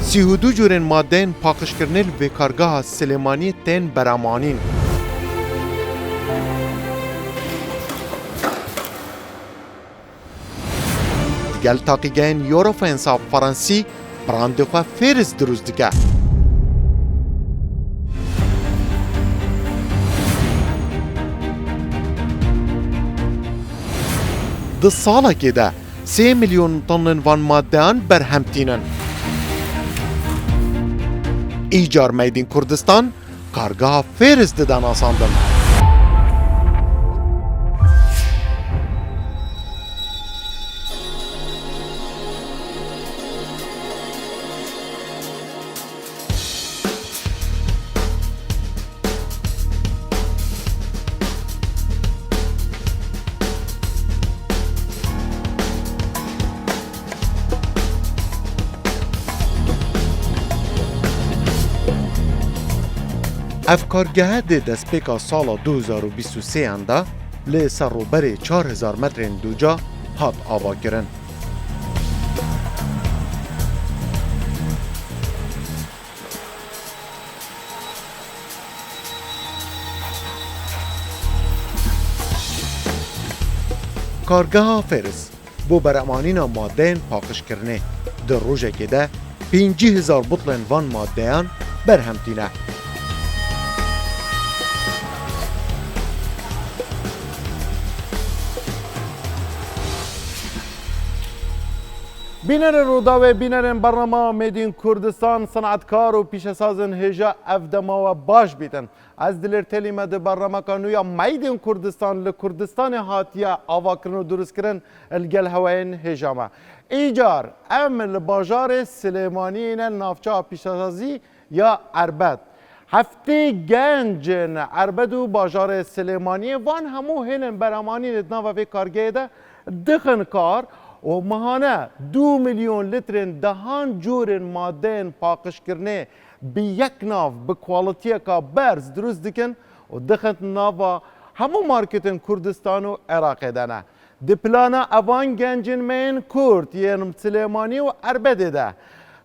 32 جورên madeyên paqijkirinê li vêkargeha Silêmaniyê tên beramanîn. Digel taqîgehên Eurofensa Fransî brandê xwe fêrîz dirûst dike. Di salekê de 3 milyon tonên van maddeyan berhemtînin. Îcar Meydîn Kurdistan kargeha fêrîz dide nasandin. Ev kargehe dê destpêka sala 2023 de lê serroberê 4000 metrên dûca hat avakirin. Kargeha Fêrîz bo beremanîna madeyên paqijkirinê di rojekê de 5000 butlên van maddeyan berhemtîne. بینر رودا و بینر برنامه میدین کردستان صنعتکار و پیشسازن هجا افدما و باش بیتن از دلر تلیمه ده برنامه کانویا میدین کردستان لکردستان هاتیا آواکرن و درست کرن الگل هواین هجامه ایجار امل باجار سلیمانیین نافچه پیشسازی یا اربد هفته گنجن اربد و باجار سلیمانی وان همو هنن برامانی ندنا و کارگه ده دخن کار و ماهانه 2 میلیون لیترین دهان جورن مادین پاقشکرنه بی یک ناف به کوالیتی که برز درست دکن و دخنت ناوا همو مارکتن کردستان و عراق دانه دی پلانا اوان گنجن مین کرد یعنی سلیمانی و اربده ده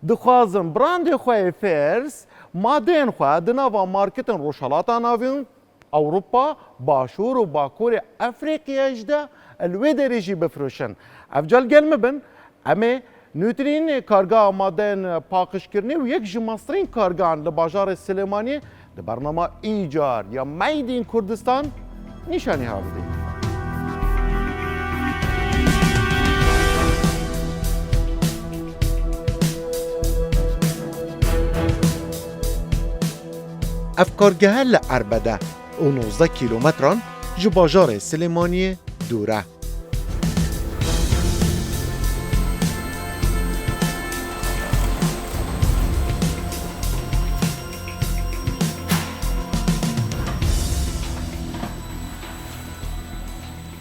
دخوازم براند خواه فرس مادین خواه دناوا مارکتن روشالاتا ناوین اوروپا باشور و باکور افریقیا اجده الوی دریجی بفروشن افجال گلمه بن اما نوترین کارگاه مادین پاقشکرنی و یک جماسترین کارگان لباجار سلیمانی ده برنامه ایجار یا میدین کردستان نشانی ها بودیم. افکارگه لعربده و 19 کیلومتران جو باجار سلیمانی دوره.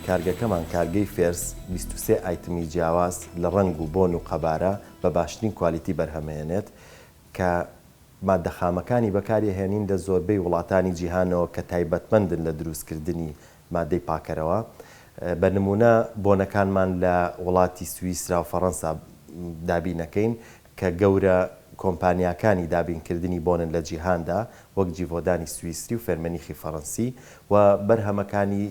کارگەکەمان کارگەی فێرس 23 ئایتمی جیاواز لە ڕنگ و بۆن و قەبارە بە باشترین کوالیتی بەرهەمهێنێت کە مادەخامەکانی بەکارهێنین لە زۆربەی وڵاتانی جیهانەوە کە تایبەتمەندن لە دروستکردنی مادەی پاکەرەوە بە نمونە بۆنەکانمان لە وڵاتی سوئیسرا و فەڕەنسا دابینەکەین کە گەورە کۆمپانیاکانی دابینکردنی بۆنن لە جیهاندا وەک جیڤۆدانی سوئیسری و فێرمەنیخی فەڕەنسی و بەرهەمەکانی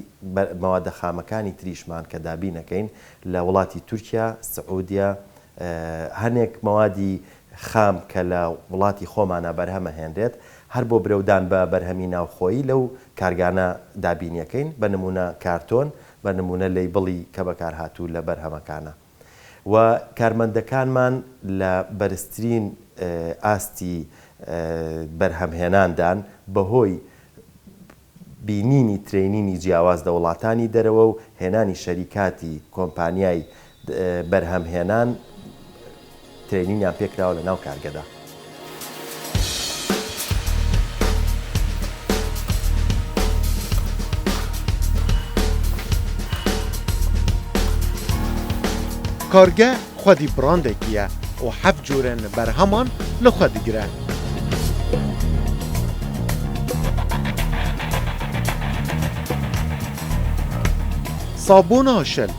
مەوادە خامەکانی تریشمان کە دابینەکەین لە وڵاتی تورکیا، سعودیا هەنێک مەوادی خام کە لە وڵاتی خۆمانە بەرهەمە هێنرێت هەر بۆ برەودان بە بەرهەمی ناوخۆیی لەو کارگانە دابینیەکەین بە نمونە کارتۆن بە نمونە لەیبڵی کە بەکارهاتوو لە بەرهەمەکانە و کارمەندەکانمان لە بەرزترین ئاستی بەرهەمهێناندان بەهۆی بینینی ترێنینی جیاواز لە وڵاتانی دەرەوە و هێنانی شەریکاتی کۆمپانیای بەرهەمهێنان ترێنینیان پێکراوە لە ناو کارگەدا. کارگه خودی براندکیه و 7 جورن برهمان لخود گره. صابون هاشل،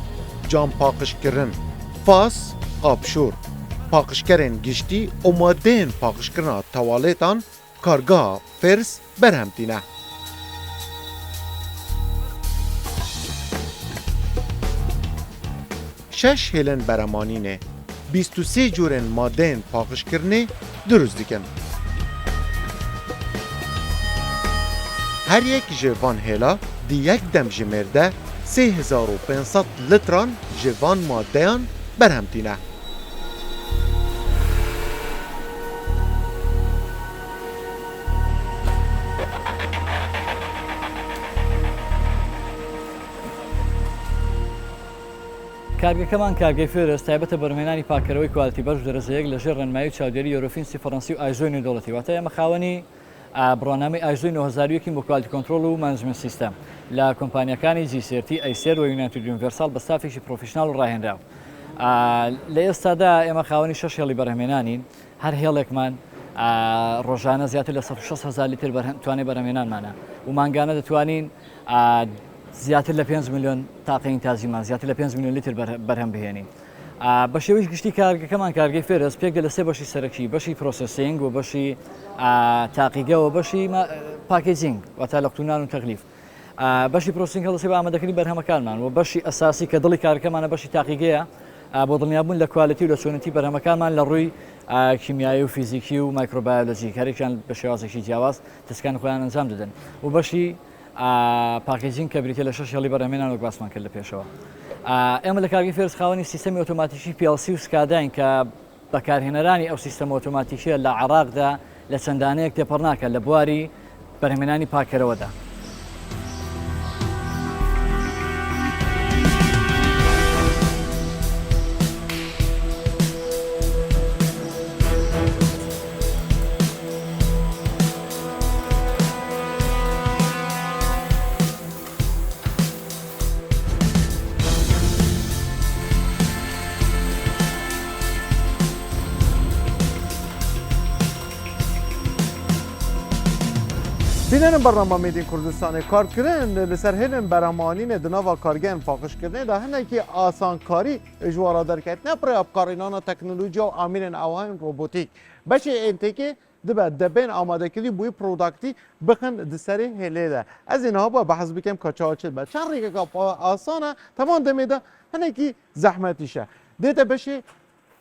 جام پاقش کرن، فاس، آبشور، پاقشکرین گشتی و مادین پاقشکرنا توالیتان کارگاه فرس برهمتینه. شش هلن برمانینه 23 جورن مادین پاقشکرنه دروست دیکن. هر یک جوان هلا دی یک دم جمرده 3500 لیتران جوان مادهان برهمتینه. کارگەکەمان کارگەی فێرس تایبەتە بەرهێنانی پاکەرەوەی کوالتی بەش دەرەجەیەک لەژێر ڕێنمایی و چاودێری یۆرۆفینسی فەڕەنسی و ئایزۆی نێودەوڵەتی واتە ئێمە خاوەنی بڕۆنامەی ئایزۆی 9001 بۆ کوالتی کۆنترۆل و مانجمنت سیستەم لە کۆمپانیەکانی جیسێرتی ئەیسێر و یونایتد یونیڤەرسال بە ستافێکی پرۆفیشنال و ڕاهێنراو. لە ئێستادا ئێمە خاوەنی 6 هێڵی بەرهەمێنانین هەر هێڵێکمان ڕۆژانە زیاتر لە 16,000 لیتر توانێ بەرهەمێنانمانە و مانگانە دەتوانین زیاتر لە 5 میلیۆن تاقەین تازیمان زیاتر لە 5 میلیۆن لیتر بەرهەم بهێنین. بە شێوەی گشتی کارگەکەمان کارگەی فێرس پێک لە سێ بەشی سەرەکی بەشی پرۆسسینگ و بەشی تاقیگە و بەشی پاکیجینگ واتە لەقتونان و تەغلیف. بەشی پرۆسینگ هەڵدەسێ بە ئامادەکردنی بەرهەمەکانمان و بەشی ئەساسی کە دڵی کارەکەمانە بەشی تاقیگەیە بۆ دڵنیابوون لە کوالتی و لە چۆنەتی بەرهەمەکانمان لە ڕووی کیمیایی و فیزیکی و مایکرۆبایۆلۆژی هەرێکیان بە شێوازێکی جیاواز تەستەکان خۆیان ئەنجام دەدەن و بەشی پاکیجینگ کە بریتە لە 6 هێڵی بەرهەمێنان وەک باسمان کرد لە پێشەوە. ئێمە لە کارگەی فێرس خاوەنی سیستەمی ئۆتۆماتیکی PLC و سکاداین کە بەکارهێنەرانی ئەو سیستەمە ئۆتۆماتیکیە لە عێراقدا لە چەندانەیەک تێپەڕ ناکە لە بواری بەرهەمێنانی پاکەرەوەدا. بینن برنامه میدین کردستان کار کردن لسر هلن برامانین دنوا کارگن پاکش کردن ده هنه که آسان کاری اجوارا درکت نه برای ابکارینان تکنولوژی و آمین اوهاین روبوتیک بشه انتکی دبین آماده کردی بوی پروداکتی بخن دسری هله ده از اینها با بحث بکم کچا چه بعد چند ریگه که آسانه تمام دمیده هنه که زحمتیشه دیتا بشه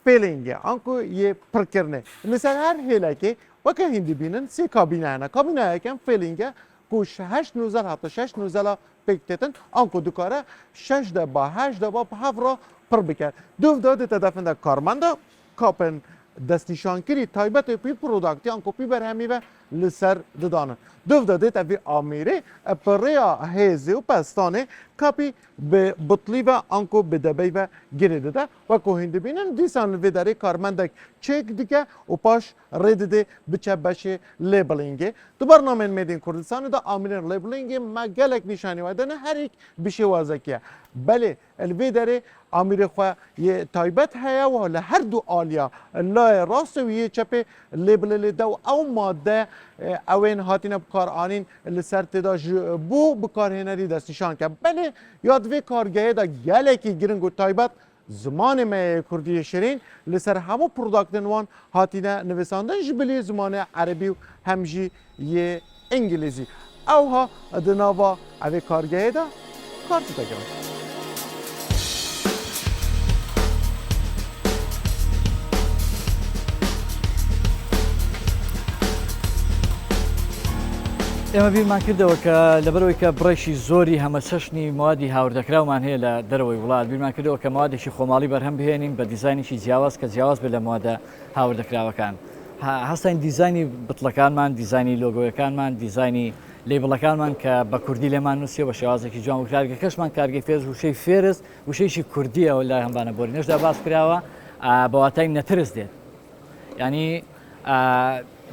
فیلینگه آنکو یه پرکرنه مثلا هر هله که وکه هندی بینن سی کابینه هنه کابینه یکم فیلینگه کوش 8 نوزل حتی 6 نوزل پکتتن آنکو دکاره 6 دبا 8 دبا هفت را پر بکرد دو داده تدفن در کارمنده کاپن دستنیشانگیری تایبەت پی پروداکتی آنکو پی برهمی و لسر ددانن دو داده تفی آمیره پریا هیزی و پستانه کپی به بطلی و آنکو به دبی و گیره داده و که هنده بینن دیسان ویداره کارمندک چک دیگه و پاش ریده بچه بشه لیبلینگه دو برنامه میدین کردستان دا آمیرن لیبلینگه مگلک نشانی ویدن هر یک بشه وازکیه بله الویداره آمیر خواه یه تایبەت هیا و لهر دو آلیا لای راست و یه چپه لیبل لیده و او ماده اوین هاتین بکار آنین لسر تدا بو بکار هنری دستشان که بله یادوی کارگاه دا گله که گرنگ و تایبەت زمان ما کردی شیرین لسر همو پروداکتن وان هاتینه نویساندن جبلی زمان عربی و همجی یه انگلیزی اوها دناوا اوی کارگاه دا کارتی تگرم ئێمە بیرمان کردەوە کە لەبەرەوەی کە بڕێکی زۆری هەمە چەشنی موادی هاوردەکراومان هەیە لە دەرەوەی وڵات بیرمان کردەوە کە موادێکی خۆماڵی بەرهەم بهێنین بە دیزاینێکی جیاواز کە جیاواز بێت لە موادە هاوردەکراوەکان هەستین دیزایانی بتڵەکانمان دیزایانی لۆگۆیەکانمان دیزایانی لیبڵەکانمان کە بە کوردی لێمان نووسیەوە بە شێوازێکی جوان و کارگەکەشمان کارگەی فێرس وشەی فێرس وشەیەکی کوردیەوە لای هەمبانە بۆرینەشدا باس کراوە بە واتای نەترس دێت ینی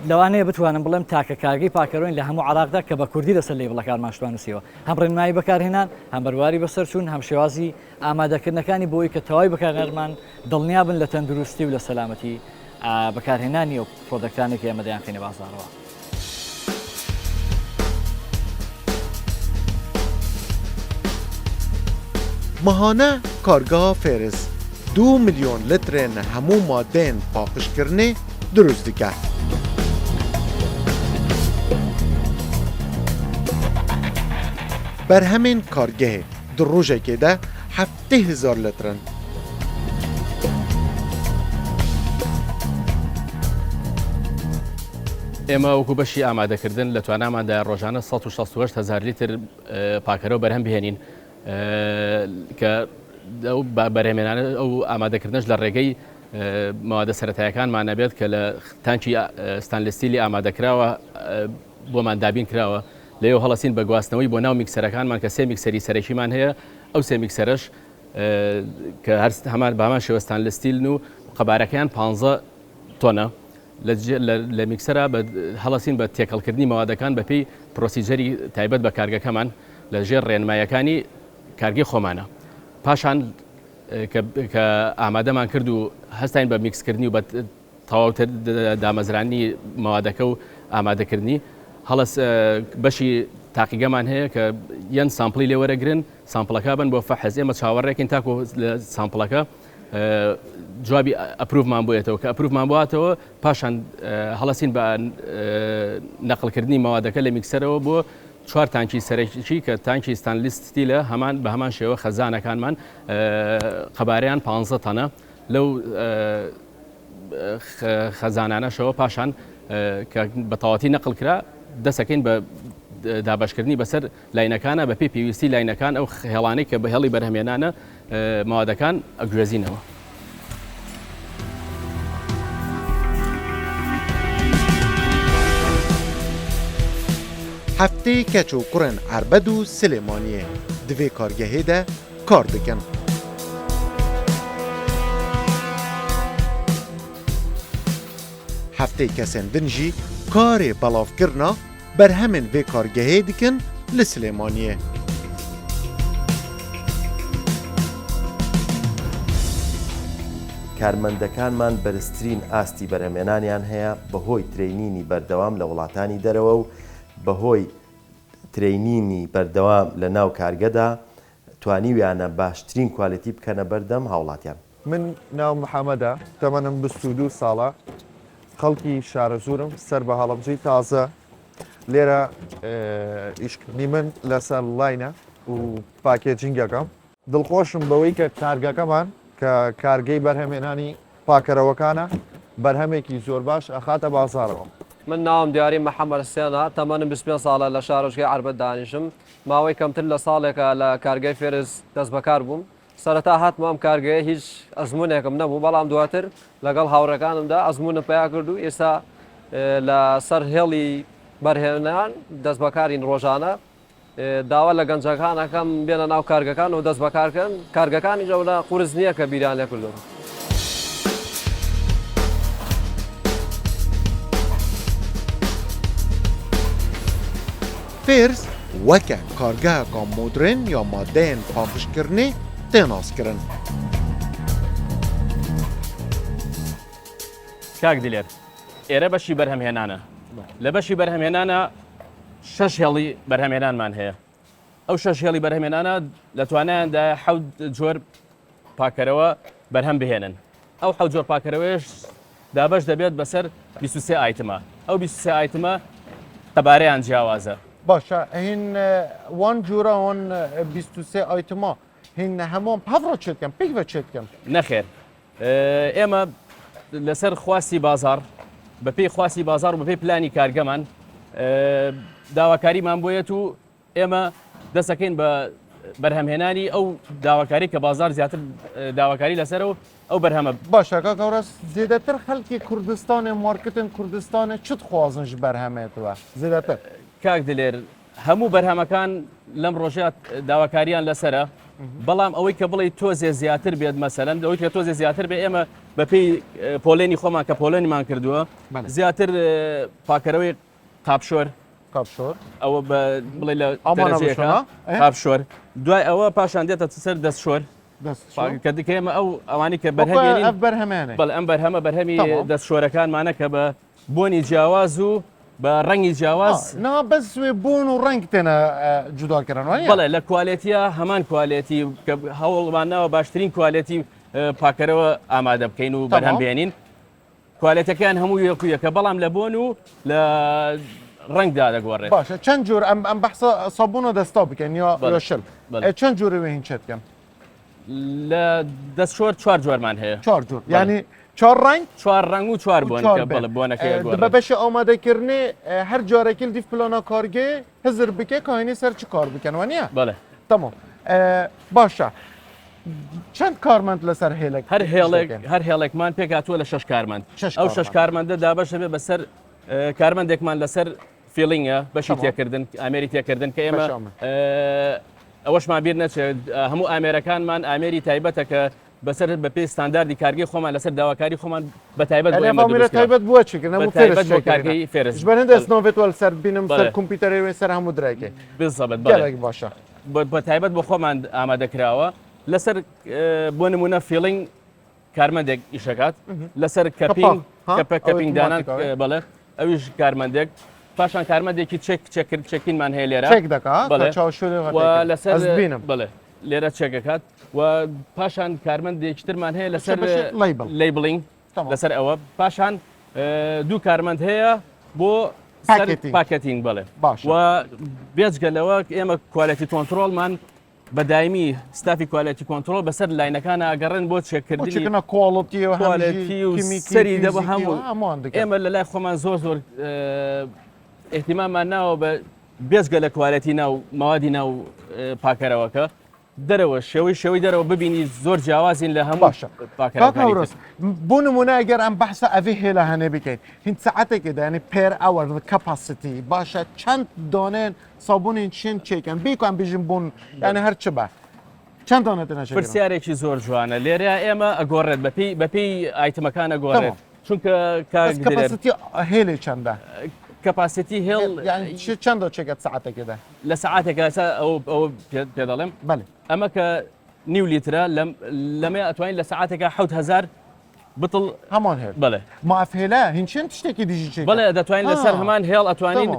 لەوانەیە بتوانم بڵێم تاکە کارگەی پاکەرۆین لە هەموو عراقدا کە بە کوردی لەسەر لیبڵەکانمان شتوانوسیەوە هەم ڕێنمایی بەکارهێنان هەم بەرواری بەسەرچوون هەم شێوازی ئامادەکردنەکانی بۆی کە تەواوی بەکارهێنەرمان دڵنیا بن لە تەندروستی و لە سەلامەتی بەکارهێنانی و پرۆدەکتانێکی ئێمە دەیانخینە بازاڕەوە. ماهانه کارگاه فێرس 2 ملیۆن لترên hemû madeyên paqişkirinê dروست dike. Berhemên kargehê di rojekê de 70,000 litrin. ئێمە وەکو بەشی ئامادەکردن لە تواناماندا ڕۆژانە 168,000 لیتر پاکەرەوە بەرهەم بهێنین کە ئەو بەرهەمێنانە ئەو ئامادەکردنش لە ڕێگەی مەوادە سەرەتایەکانمان نەبێت کە لە تانکی ستانلستیلی ئامادەکراوە بۆمان دابین کراوە لێو هەڵەسین بە گواستنەوەی بۆ ناو میکسەرەکانمان کە 3 میکسەری سەرەکیمان هەیە ئەو 3 میکسەرش کە هەمان بامان شێوە ستانلستیلن و قەبارەکەیان 15 تۆنە لە میکسەرە هەڵەسین بە تێکەڵکردنی مەوادەکان بەپێی پرۆسیجەری تایبەت بە کارگەکەمان لە ژێر ڕێنمایەکانی کارگەی خۆمانە. پاشان کە ئامادەمان کرد و هەستین بە میکسکردنی و بە تەواوتر دامەزرانی مەوادەکە و ئامادەکردنی هەڵەس بەشی تاقیگەمان هەیە کە یەن سامپڵی لێ وەرەگرن سامپڵەکە بن بۆ فەحز ئێمە چاوەڕێکین تاکو لە سامپڵەکە جوابی ئەپروڤمان بۆیێتەوە کە ئەپروڤمان بواتەوە پاشان هەڵەسین بە نەقلکردنی مەوادەکە لە میکسەرەوە بۆ 4 تانکی سەرەکی کە تانکی ستانلیستی لە بە هەمان شێوە خەزانەکانمان قەبارەیان 15 تەنە لەو خەزانانەشەوە پاشان کە بە تەواتی نەقلکرا دەسەکەین بە دابشکردنی بەسەر لاینەکانە بە پێی پێویستی لاینەکان ئەو هێڵانەی کە بە هێڵی بەرهەمێنانە مەوادەکان ئەگوێزینەوە. هەفتەی کەچ و کوڕên عەربەد و سلێمانیە divê kargehê de kar dikin. Heftê kesên din jî karê belavkirina berhemên vê kargehê dikin li Silêmaniyê. کارمەندەکانمان بەرزترین ئاستی بەرهەمێنانیان هەیە بەهۆی ترینینی بەردەوام لە وڵاتانی دەرەوە و بەهۆی ترینینی بەردەوام لە ناو کارگەدا توانیویانە باشترین کوالیتی بکەنە بەردەم هاوڵاتیان. من ناو محەممەدە تەمەنم 22 ساڵە خەڵکی شارە زورم سەر بە هەڵەبجەی تازە لێرە ئیشکردنی من لەسەر لاینە و پاکێجینگەکەم دڵخۆشم بەوەی کە کارگەکەمان کە کارگەی بەرهەمێنانی پاکەرەوەکانە بەرهەمێکی زۆر باش ئەخاتە بازارەوە. من ناوم دیاری محەممەد سێنە تەمەنم 25 ساڵە لە شارۆچکەی عەربەد دانیشم ماوەی کەمتر لە ساڵێکە لە کارگەی فێرز دەست بەکار بووم سەرەتا هاتمام کارگەیە هیچ ئەزمونێکم نەبوو بەڵام دواتر لەگەڵ هاوڕەکانمدا ئەزمونە پیا کرد و ئێستا لە سەر هێڵی بەرهێنان دەست بەکارین ڕۆژانە داوا لە گەنجەکانەکەم بێنە ناو کارگەکان و دەست بەکارکەن کارگەکانی ژەولە قورس نییە کە بیران لێ کردو. فێرز وەکە کارگەهەکە مۆدرن یا مادەیەن پاخشکردنê تێناسکردن. کاک دلێر ئێرە بەشی بەرهەمهێنانە لە بەشی بەرهەمهێنانە 6 هێڵی بەرهەمهێنانمان هەیە ئەو 6 هێڵی بەرهەمهێنانە لە توانایاندا 7 جۆر پاکەرەوە بەرهەم بهێنن ئەو 7 جۆر پاکەرەوەیش دابەش دەبێت بەسەر 23 ئایتمە ئەو 23 ئایتمە قەبارەیان جیاوازە. باشە هین وان جوورە وان 23 ئایتما هین هەمووان هەڤڕە چێتکەم پێیوە چێتکەم نەخێر ئێمە لەسەر خواستی بازار بە پێی خواستی بازار و بە پێی پلانی کارگەمان داواکاریمان بۆیەت و ئێمە دەستەکەین بە بەرهەمهێنانی ئەو داواکاری کە بازار زیاتر داواکاری لەسەرەوە ئەو بەرهەمە باشەکە گەورەس زیاتر خەڵکی کوردستانی مارکتن کوردستانی چت خوازن ji بەرهەمێتەوە زیاتر کاک دلێر هەموو بەرهەمەکان لەم ڕۆژات داواکاریان لەسرە بەڵام ئەوەی کە بڵێ تۆزێ زیاتر بێت مەسەلەن ئەوەی کە تۆزێ زیاتر بێ ئێمە بەپێی پۆلێنی خۆمان کە پۆلێنیمان کردووە زیاتر پاکەرەوەی قاپشۆر ئەوە بڵێ لە دەرەجەیەکە قاپشۆر دوای ئەوە پاشان دێتە سەر دەستشۆر کە دکەمە ئەو ئەوانی کە بەرهەمێنین بەڵ ئەم بەرهەمە بەرهەمی دەستشۆرەکانمانە کە بە بۆنی جیاواز و بە ڕەنگی جیاواز نا بەس بوون و ڕنگ تێنە جوداکردن بەڵێ لە کوالێتیە هەمان کوالێتی کە هەوڵمانەوە باشترین کوالێتی پاکەرەوە ئامادە بکەین و بەرهەم بێنین کوالێتەکان هەموو یەکە بەڵام لە بۆن و لە ڕنگدا دەگۆڕێت باشە چەند جۆر ئەم بەحسە سابوونە دەستا بکەن یا شل چەند جۆرە وێ هین چێتکەن لە دەستشۆر 4 جۆرمان هەیە 4 جۆر ینی 4 ڕنگ 4 ڕنگ و 4 بۆنەکە بە بەشی ئامادەکردنی هەر جارێکی دیف پلانە کارگێ هزر بکە کاهێنی سەر چی کار بکەن وانە بەڵێ تەمام باشە چەند کارمەند لەسەر هێلێک هەر هێڵێکمان پێکاتوە لە 6 کارمەند ئەو 6 کارمەندە دابەشە بێ بەسەر کارمەندێکمان لەسەر فیلینگە بەشی تێکردن ئامێری تێکردن کە ئێمە ئەوەشمان بیر نەچێت هەموو ئامێرەکانمان ئامێری تایبەتە کە بەسەر بە پێی ستانداردی کارگەی خۆمان لەسەر داواکاری خۆمان بە تایبەت تایبەت بووە چکردن کارگەی فێرس بەنە دەستنەوەێت وەل سەر بینم سەر کۆمپیوتەرەوێ سەر هەموو درایکێ بزەبێت باشە بە تایبەت بۆ خۆمان ئامادەکراوە لەسەر بۆ نمونە فیلینگ کارمەندێک ئیشەکات لەسەر کەپینگ دانان بەڵێ ئەویش کارمەندێک پاشان کارمەندێکی چێکینمان هەیە لێرە لەسەر بڵێ لێرە چێکەکات و پاشان کارمەندێکی ترمان هەیە لەسەر لیبلینگ لەسەر ئەوە پاشان دوو کارمەند هەیە بۆ پاکەتینگ بڵێ و بێجگەلەوە ئێمە کوالەتی کۆنتترۆلمان بەدایمی ستافی کوالەتی کۆنتترۆل بەسەر لاینەکان ئاگەڕێن بۆ چێکردنی کۆڵەتی و سەری دەبە هەموو ئێمە لە لای خۆمان زۆر احتیماممان ناوە بە بێزگە لە کوالەتی ناو ماوادی ناو پاکەرەوەکە دەرەوە شێوەی دەرەوە ببینی زۆر جیاوازین لە هەموو پاکەرەوە بۆ نمونە ئەگەر ئەم بەحسە ئەوێ هێلا هەنێ بکەین هین سەعاتێکێدا ینی پێر ئەوەر کەپاسیتی باشە چەند دانێن سابوونین چین چێکن بیکەم بژین بوون یعنی هەر چ بە چەند دانێت نەچێت پرسیارێکی زۆر جوانە لێرە ئێمە ئەگۆڕێت بەپی ئایتمەکان ئەگۆڕێت چونکە کەپاسیتی هێلێ چەندە کەپاسیتی هێڵ چەندە چێکێت سەعاتێکێدا لە سەعاتێکە ئەو پێ دەڵێم بەێ ئەمە کە نیو لیترە لەمە ئەتوانین لە سەعاتێکە 1000 بتڵ هەمان هێل بڵێ مافهێلا هینچێن تشتێکی دیژی چێ بڵێ دەتوانین لەسەر هەمان هێڵ ئەتوانین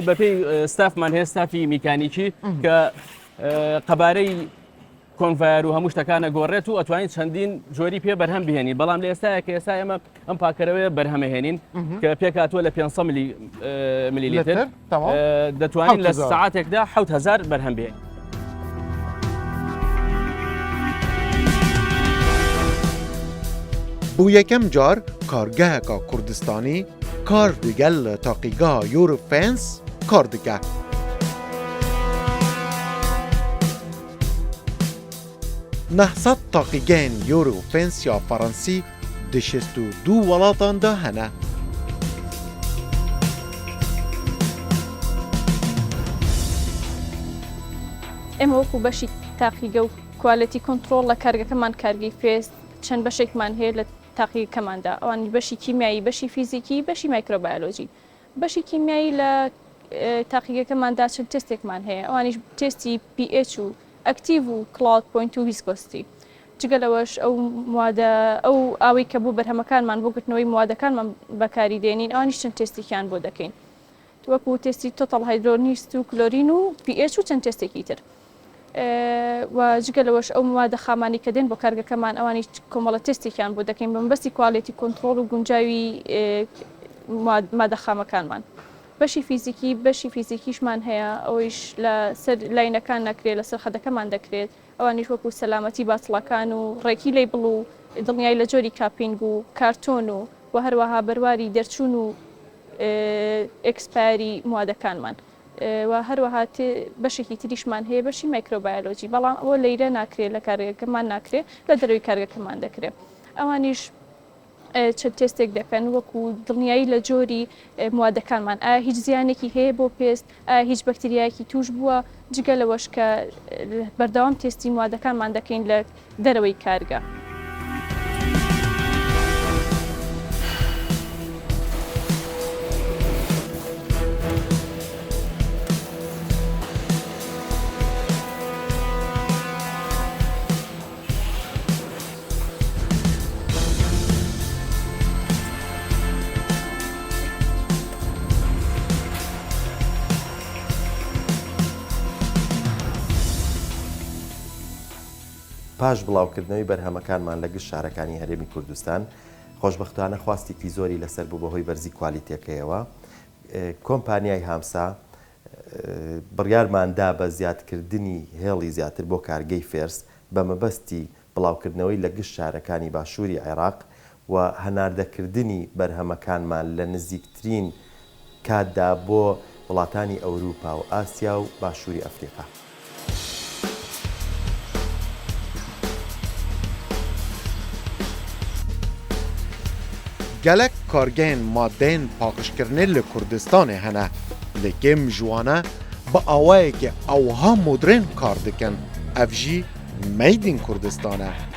بەپی ستافمان هەیە ستافی میکانیکی کە قەبارەی کۆنڤایەر و هەموو شتەکانە گۆڕێت و ئەتوانین چەندین جۆری پێ بەرهەم بهێنین بەڵام لە ئێستاکە ئێستا ئێمە ئەم پاکەرەوەی بەرهەمەهێنین کە پێکاتوە لە 500 میلیلیتر دەتوانین لە ساعاتێکدا 1000 بەرهەم بهێنین بۆ یەکەم جار کارگەهەکە کوردستانی کار دیگەل لە تاقیگەها یۆروفێنس کار دکە. نەحسەد تاقیگەهên یۆروفێنس یا فەڕەنسی di 62 وڵاتان da hene. ئێمە وەکو بەشی تاقیگە و کوالەتی کۆنتترۆل لە کارگەکەمان کارگەی فێست چەند بەشێکمان هەیە لە تاقیگەکەماندا ئەوانی بەشی کیمیایی بەشی فیزیکی بەشی مایکرۆبایۆلۆژی بەشی کیمیایی لە تاقیگەکەماندا چەند تستێکمان هەیە ئەوانیش تستی pH و ئەکتیڤ و کلاود پوینت و ویسکۆستی جگەلەوەش ئەو ئاوەی کە بوو بەرهەمەکانمان بۆ گرتنەوەی موادەکانمان بەکاری دێنین ئەوانیش چەند تستێکیان بۆ دەکەین وەکو تستی تۆتەڵ هایدرۆنیست و کلۆرین و pH و چەند تستێکی تر و جگەلەوەش ئەو موادە خامانی کە دێن بۆ کارگەکەمان ئەوانی کۆمەڵە تستێکیان بۆ دەکەین بەمبەستی کوالێتی کۆنتترۆل و گونجاوی مادە خامەکانمان بەشی فیزیکیشمان هەیە ئەویش لە سەر لاینەکان نەکرێت لەسەر خەدەکەمان دەکرێت ئەوانیش وەکو سەلامەتی باتڵەکان و ڕێکی لەیبڵ و دڵنیای لە جۆری کاپینگ و کارتۆن و هەروەها بەرواری دەرچوون و ئێکسپایری موادەکانمان و هەروەها بەشێکی تریشمان هەیە بەشی مایکرۆبایۆلۆژی بەڵام ئەوە لەیرە ناکرێت لە کارگەکەمان ناکرێت لە دەروی کارگەکەمان دەکرێت ئەوانیش چەند تێستێک دەکەن وەکو دڵنیایی لە جۆری موادەکانمان ئایا هیچ زیانێکی هەیە بۆ پێست ئایا هیچ بەکتریایەکی توش بووە جگە لەوەش کە بەردەوام تێستی موادەکانمان دەکەین لە دەرەوەی کارگە. پاش بڵاوکردنەوەی بەرهەمەکانمان لە گشت شارەکانی هەرێمی کوردستان خۆشبەختانە خواستێکی زۆری لەسەر بوو بەهۆی بەرزی کوالیتەکەیەوە. کۆمپانیای هامسا بڕیارماندا بە زیادکردنی هێڵی زیاتر بۆ کارگەی فێرس بە مەبەستی بڵاوکردنەوەی لە گشت شارەکانی باشووری عێراق و هەناردەکردنی بەرهەمەکانمان لە نزیکترین کاتدا بۆ وڵاتانی ئەوروپا و ئاسیا و باشووری ئەفریقا. gelek kargehên madeyên paqişkirinê li Kurdistanê hene, lê kêm jwane bi awayekî ewha modern kar dikin. Ev jî Made in Kurdistan e.